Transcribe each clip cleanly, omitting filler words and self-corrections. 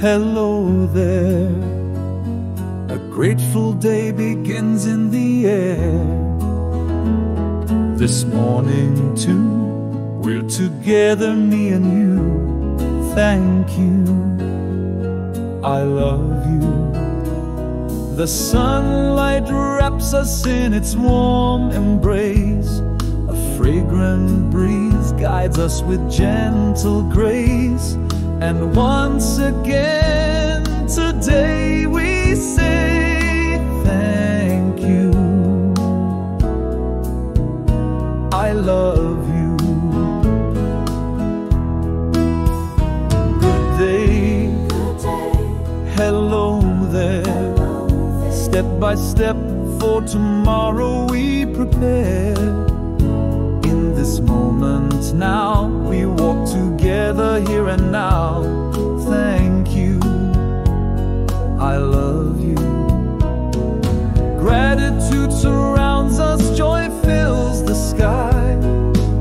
Hello there. A grateful day begins in the air. This morning too, we're together, me and you. Thank you, I love you. The sunlight wraps us in its warm embrace. A fragrant breeze guides us with gentle grace. And once again today we say thank you, I love you. Good day, hello there. Step by step for tomorrow we prepare. In this moment now, we walk together here and now. Thank you, I love you. Gratitude surrounds us, joy fills the sky.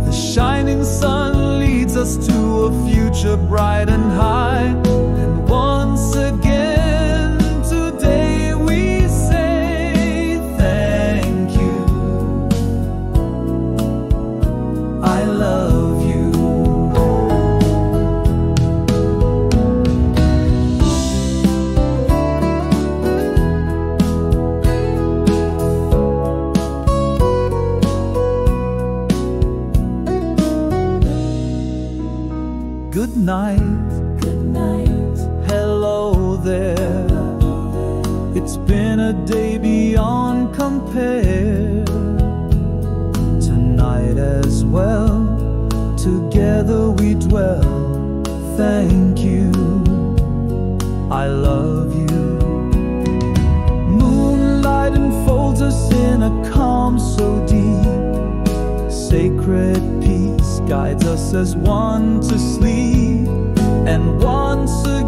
The shining sun leads us to a future bright and high. And once again today we say thank you, I love you. Good night, good night. Hello there. It's been a day beyond compare. Tonight as well, together we dwell. Thank you, I love you. Moonlight enfolds us in a calm so deep. Sacred peace guides us as one to sleep. And once again